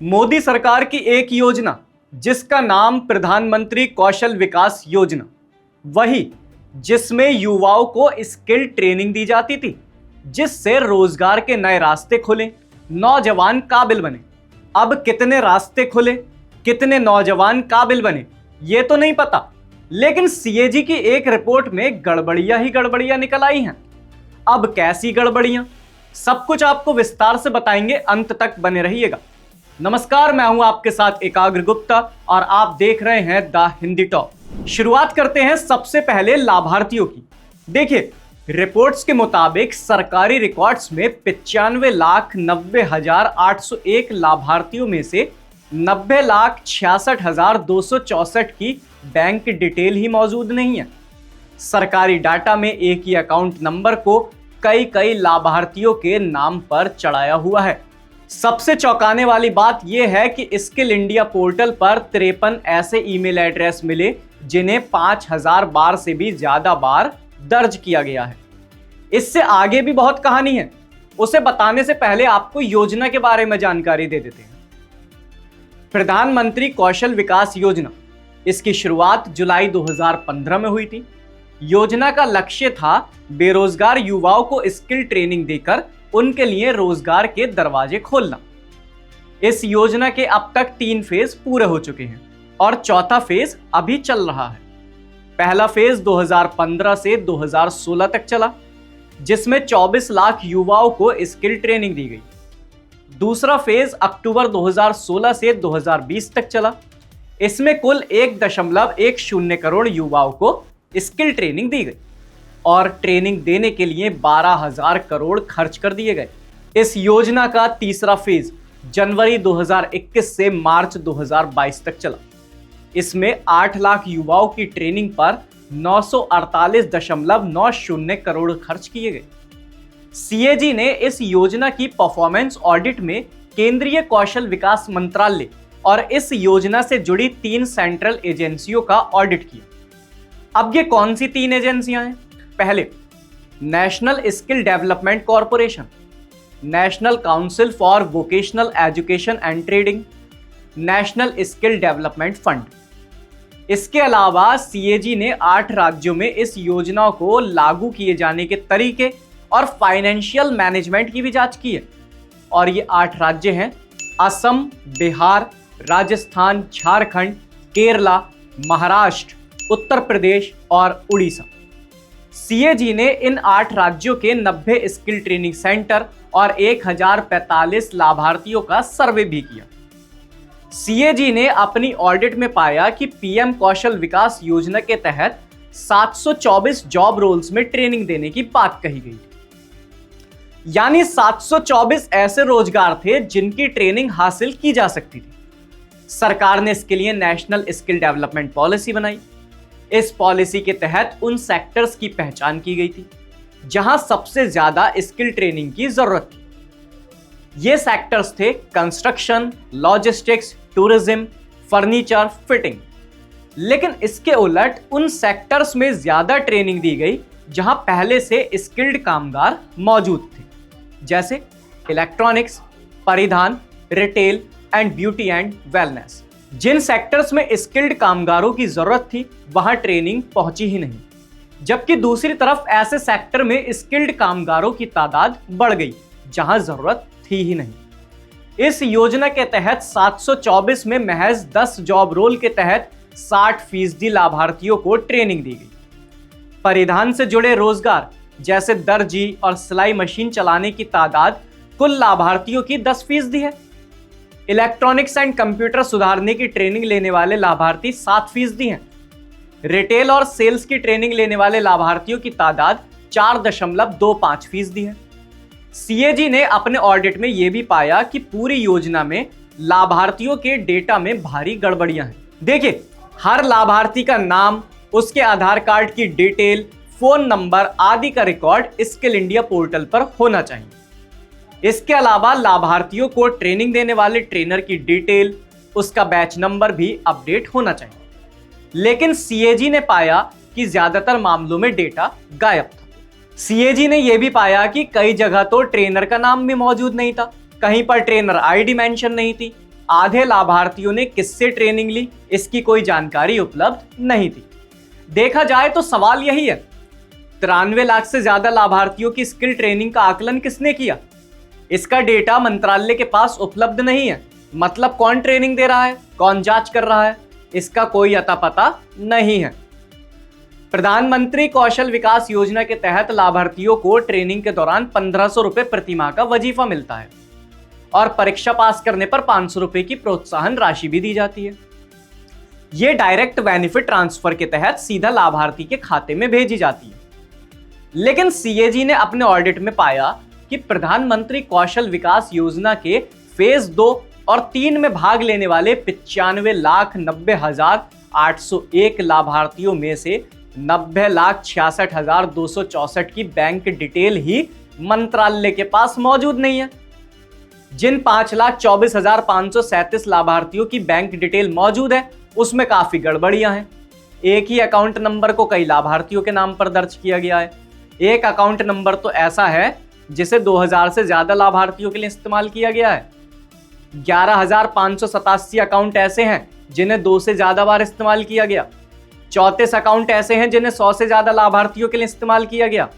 मोदी सरकार की एक योजना जिसका नाम प्रधानमंत्री कौशल विकास योजना, वही जिसमें युवाओं को स्किल ट्रेनिंग दी जाती थी, जिससे रोजगार के नए रास्ते खुले, नौजवान काबिल बने। अब कितने रास्ते खुले, कितने नौजवान काबिल बने, ये तो नहीं पता, लेकिन सीएजी की एक रिपोर्ट में गड़बड़ियां ही गड़बड़ियां निकल आई हैं। अब कैसी गड़बड़ियां, सब कुछ आपको विस्तार से बताएंगे, अंत तक बने रहिएगा। नमस्कार, मैं हूं आपके साथ एकाग्र गुप्ता और आप देख रहे हैं द हिंदी टॉप। शुरुआत करते हैं सबसे पहले लाभार्थियों की। देखिए, रिपोर्ट्स के मुताबिक सरकारी रिकॉर्ड्स में 95,90,801 लाभार्थियों में से 90,66,264 की बैंक डिटेल ही मौजूद नहीं है। सरकारी डाटा में एक ही अकाउंट नंबर को कई लाभार्थियों के नाम पर चढ़ाया हुआ है। सबसे चौंकाने वाली बात यह है कि स्किल इंडिया पोर्टल पर 53 ऐसे ईमेल एड्रेस मिले जिन्हें 5,000 बार से भी ज्यादा बार दर्ज किया गया है। इससे आगे भी बहुत कहानी है, उसे बताने से पहले आपको योजना के बारे में जानकारी दे देते हैं। प्रधानमंत्री कौशल विकास योजना, इसकी शुरुआत जुलाई 2015 में हुई थी। योजना का लक्ष्य था बेरोजगार युवाओं को स्किल ट्रेनिंग देकर उनके लिए रोजगार के दरवाजे खोलना। इस योजना के अब तक 3 फेज पूरे हो चुके हैं और चौथा फेज अभी चल रहा है। पहला फेज 2015 से 2016 तक चला, जिसमें 24 लाख युवाओं को स्किल ट्रेनिंग दी गई। दूसरा फेज अक्टूबर 2016 से 2020 तक चला। इसमें कुल 1.10 करोड़ युवाओं को स्किल ट्रेनिंग दी गई और ट्रेनिंग देने के लिए 12,000 करोड़ खर्च कर दिए गए। इस योजना का तीसरा फेज जनवरी 2021 से मार्च 2022 तक चला। इसमें 8 लाख युवाओं की ट्रेनिंग पर 948.90 करोड़ खर्च किए गए। सीएजी ने इस योजना की परफॉर्मेंस ऑडिट में केंद्रीय कौशल विकास मंत्रालय और इस योजना से जुड़ी 3 सेंट्रल एजेंसियों का ऑडिट किया। अब ये कौन सी 3 एजेंसियां हैं? पहले, national skill development corporation, national council for vocational education and training, national skill development fund. इसके अलावा सीएजी ने 8 राज्यों में इस योजना को लागू किए जाने के तरीके और फाइनेंशियल मैनेजमेंट की भी जांच की है। और ये 8 राज्य हैं: असम, बिहार, राजस्थान, झारखंड, केरला, महाराष्ट्र, उत्तर प्रदेश और उड़ीसा। सीएजी ने इन 8 राज्यों के 90 स्किल ट्रेनिंग सेंटर और 1045 लाभार्थियों का सर्वे भी किया। सीएजी ने अपनी ऑडिट में पाया कि पीएम कौशल विकास योजना के तहत 724 जॉब रोल्स में ट्रेनिंग देने की बात कही गई। यानी 724 ऐसे रोजगार थे जिनकी ट्रेनिंग हासिल की जा सकती थी। सरकार ने इसके लिए नेशनल स्किल डेवलपमेंट पॉलिसी बनाई। इस पॉलिसी के तहत उन सेक्टर्स की पहचान की गई थी जहां सबसे ज्यादा स्किल ट्रेनिंग की जरूरत थी। ये सेक्टर्स थे construction, logistics, tourism, furniture, fitting. लेकिन इसके उलट उन सेक्टर्स में ज्यादा ट्रेनिंग दी गई जहां पहले से स्किल्ड कामगार मौजूद थे, जैसे इलेक्ट्रॉनिक्स, परिधान, retail and beauty and wellness. जिन सेक्टर्स में स्किल्ड कामगारों की जरूरत थी वहां ट्रेनिंग पहुंची ही नहीं, जबकि दूसरी तरफ ऐसे सेक्टर में स्किल्ड कामगारों की तादाद बढ़ गई जहां जरूरत थी ही नहीं। इस योजना के तहत 724 में महज 10 जॉब रोल के तहत 60% लाभार्थियों को ट्रेनिंग दी गई। परिधान से जुड़े रोजगार जैसे दर्जी और सिलाई मशीन चलाने की तादाद कुल लाभार्थियों की 10% है। इलेक्ट्रॉनिक्स एंड कंप्यूटर सुधारने की ट्रेनिंग लेने वाले लाभार्थी 7% हैं। रिटेल और सेल्स की ट्रेनिंग लेने वाले लाभार्थियों की तादाद 4.25% है। सीएजी ने अपने ऑडिट में यह भी पाया कि पूरी योजना में लाभार्थियों के डेटा में भारी गड़बड़ियां हैं। देखिए, हर लाभार्थी का नाम, उसके आधार कार्ड की डिटेल, फोन नंबर आदि का रिकॉर्ड स्किल इंडिया पोर्टल पर होना चाहिए। इसके अलावा लाभार्थियों को ट्रेनिंग देने वाले ट्रेनर की डिटेल, उसका बैच नंबर भी अपडेट होना चाहिए। लेकिन सीएजी ने पाया कि ज्यादातर मामलों में डेटा गायब था। सीएजी ने यह भी पाया कि कई जगह तो ट्रेनर का नाम भी मौजूद नहीं था, कहीं पर ट्रेनर आईडी मेंशन नहीं थी, आधे लाभार्थियों ने किससे ट्रेनिंग ली, इसकी कोई जानकारी उपलब्ध नहीं थी। देखा जाए तो सवाल यही है, 93 लाख से ज्यादा लाभार्थियों की स्किल ट्रेनिंग का आकलन किसने किया? इसका डेटा मंत्रालय के पास उपलब्ध नहीं है। मतलब कौन ट्रेनिंग दे रहा है, कौन जांच कर रहा है, इसका कोई अता पता नहीं है। प्रधानमंत्री कौशल विकास योजना के तहत लाभार्थियों को ट्रेनिंग के दौरान 1500 रुपए प्रति माह का वजीफा मिलता है और परीक्षा पास करने पर 500 रुपए की प्रोत्साहन राशि भी दी जाती है। यह डायरेक्ट बेनिफिट ट्रांसफर के तहत सीधा लाभार्थी के खाते में भेजी जाती है। लेकिन सीएजी ने अपने ऑडिट में पाया कि प्रधानमंत्री कौशल विकास योजना के फेज 2 और 3 में भाग लेने वाले 95,90,801 लाभार्थियों में से 90,66,264 की बैंक डिटेल ही मंत्रालय के पास मौजूद नहीं है। जिन 5,24,537 लाभार्थियों की बैंक डिटेल मौजूद है उसमें काफी गड़बड़ियां हैं। एक ही अकाउंट नंबर को कई लाभार्थियों के नाम पर दर्ज किया गया है। एक अकाउंट नंबर तो ऐसा है जिसे 2000 से ज्यादा लाभार्थियों के लिए इस्तेमाल किया गया है। 11,587 अकाउंट ऐसे हैं जिन्हें 2 से ज्यादा बार इस्तेमाल किया गया। 34 अकाउंट ऐसे हैं जिन्हें 100 से ज्यादा लाभार्थियों के लिए इस्तेमाल किया गया।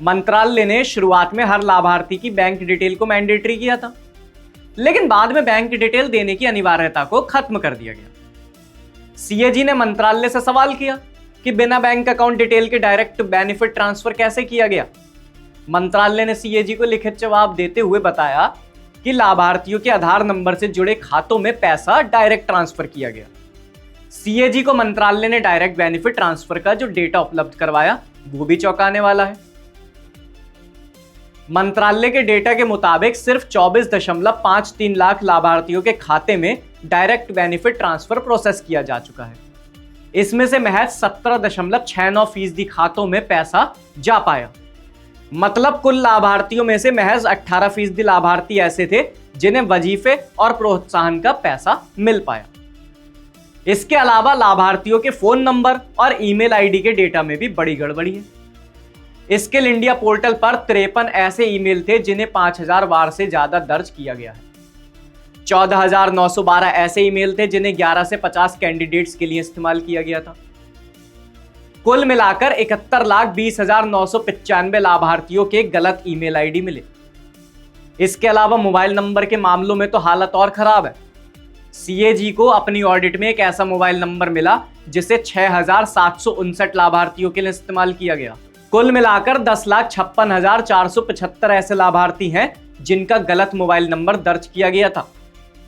मंत्रालय ने शुरुआत में हर लाभार्थी की बैंक डिटेल को मैंडेटरी किया था, लेकिन बाद में बैंक डिटेल देने की अनिवार्यता को खत्म कर दिया गया। सीएजी ने मंत्रालय से सवाल किया कि बिना बैंक अकाउंट डिटेल के डायरेक्ट बेनिफिट ट्रांसफर कैसे किया गया। मंत्रालय ने सीएजी को लिखित जवाब देते हुए बताया कि लाभार्थियों के आधार नंबर से जुड़े खातों में पैसा डायरेक्ट ट्रांसफर किया गया। सीएजी को मंत्रालय ने डायरेक्ट बेनिफिट ट्रांसफर का जो डेटा उपलब्ध करवाया वो भी चौंकाने वाला है। मंत्रालय के डेटा के मुताबिक सिर्फ 24.53 लाख लाभार्थियों के खाते में डायरेक्ट बेनिफिट ट्रांसफर प्रोसेस किया जा चुका है। इसमें से महज 17.69% खातों में पैसा जा पाया। मतलब कुल लाभार्थियों में से महज 18% लाभार्थी ऐसे थे जिन्हें वजीफे और प्रोत्साहन का पैसा मिल पाया। इसके अलावा लाभार्थियों के फोन नंबर और ईमेल आईडी के डेटा में भी बड़ी गड़बड़ी है। स्किल इंडिया पोर्टल पर 53 ऐसे ईमेल थे जिन्हें 5000 बार से ज्यादा दर्ज किया गया है। 14,912 ऐसे ईमेल थे जिन्हें 11 से 50 कैंडिडेट्स के लिए इस्तेमाल किया गया था। कुल मिलाकर 71,20,995 लाभार्थियों के गलत ईमेल आईडी मिले। इसके अलावा मोबाइल नंबर के मामलों में तो हालत और खराब है। सीएजी को अपनी ऑडिट में एक ऐसा मोबाइल नंबर मिला जिसे 6,759 लाभार्थियों के लिए इस्तेमाल किया गया। कुल मिलाकर 10,56,475 ऐसे लाभार्थी हैं जिनका गलत मोबाइल नंबर दर्ज किया गया था।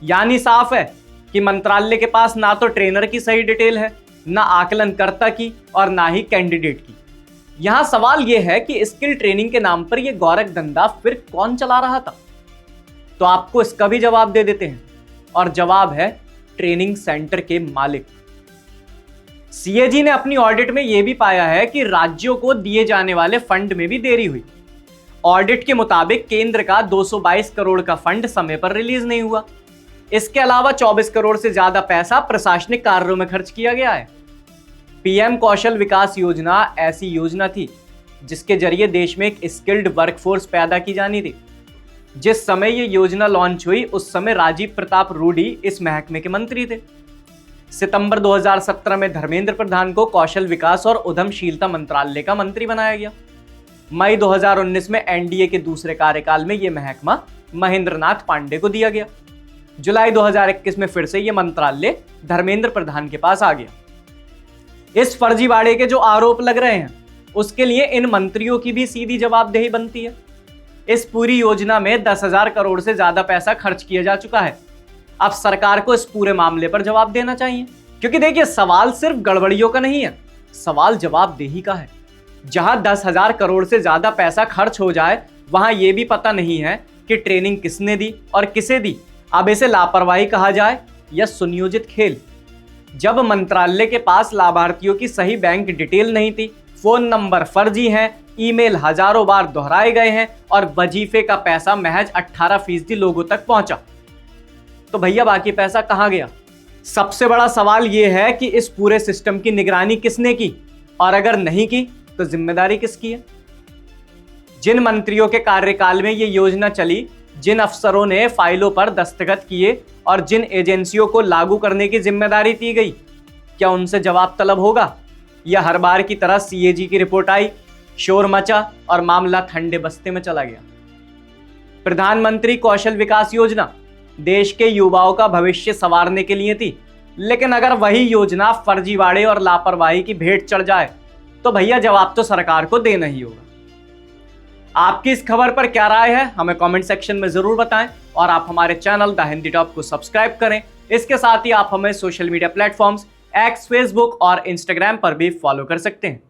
यानी साफ है कि मंत्रालय के पास ना तो ट्रेनर की सही डिटेल है, ना आकलनकर्ता की और ना ही कैंडिडेट की। यहां सवाल यह है कि स्किल ट्रेनिंग के नाम पर यह गोरख धंधा फिर कौन चला रहा था? तो आपको इसका भी जवाब दे देते हैं, और जवाब है ट्रेनिंग सेंटर के मालिक। सीएजी ने अपनी ऑडिट में यह भी पाया है कि राज्यों को दिए जाने वाले फंड में भी देरी हुई। ऑडिट के मुताबिक केंद्र का 222 करोड़ का फंड समय पर रिलीज नहीं हुआ। इसके अलावा 24 करोड़ से ज्यादा पैसा प्रशासनिक कार्यों में खर्च किया गया है। पीएम कौशल विकास योजना ऐसी योजना थी जिसके जरिए देश में एक स्किल्ड वर्कफोर्स पैदा की जानी थी। जिस समय यह योजना लॉन्च हुई उस समय राजीव प्रताप रूडी इस महकमे के मंत्री थे। सितंबर 2017 में धर्मेंद्र प्रधान को कौशल विकास और उद्यमशीलता मंत्रालय का मंत्री बनाया गया। मई 2019 में एनडीए के दूसरे कार्यकाल में यह महकमा महेंद्र नाथ पांडे को दिया गया। जुलाई 2021 में फिर से यह मंत्रालय धर्मेंद्र प्रधान के पास आ गया। इस फर्जीवाड़े के जो आरोप लग रहे हैं उसके लिए इन मंत्रियों की भी सीधी जवाबदेही बनती है। इस पूरी योजना में 10,000 करोड़ से ज्यादा पैसा खर्च किया जा चुका है। अब सरकार को इस पूरे मामले पर जवाब देना चाहिए, क्योंकि देखिए सवाल सिर्फ गड़बड़ियों का नहीं है, सवाल जवाबदेही का है। जहां 10,000 करोड़ से ज्यादा पैसा खर्च हो जाए वहां यह भी पता नहीं है कि ट्रेनिंग किसने दी और किसे दी। अब इसे लापरवाही कहा जाए या सुनियोजित खेल। जब मंत्रालय के पास लाभार्थियों की सही बैंक डिटेल नहीं थी, फोन नंबर फर्जी हैं, ईमेल हजारों बार दोहराए गए हैं और वजीफे का पैसा महज 18% लोगों तक पहुंचा, तो भैया बाकी पैसा कहां गया? सबसे बड़ा सवाल यह है कि इस पूरे सिस्टम की निगरानी किसने की, और अगर नहीं की तो जिम्मेदारी किसकी है? जिन मंत्रियों के कार्यकाल में यह योजना चली, जिन अफसरों ने फाइलों पर दस्तखत किए और जिन एजेंसियों को लागू करने की जिम्मेदारी दी गई, क्या उनसे जवाब तलब होगा या हर बार की तरह सीएजी की रिपोर्ट आई, शोर मचा और मामला ठंडे बस्ते में चला गया? प्रधानमंत्री कौशल विकास योजना देश के युवाओं का भविष्य संवारने के लिए थी, लेकिन अगर वही योजना फर्जीवाड़े और लापरवाही की भेंट चढ़ जाए तो भैया जवाब तो सरकार को देना ही होगा। आपकी इस खबर पर क्या राय है, हमें कमेंट सेक्शन में जरूर बताएं और आप हमारे चैनल द हिंदी टॉप को सब्सक्राइब करें। इसके साथ ही आप हमें social media platforms x, Facebook और इंस्टाग्राम पर भी फॉलो कर सकते हैं।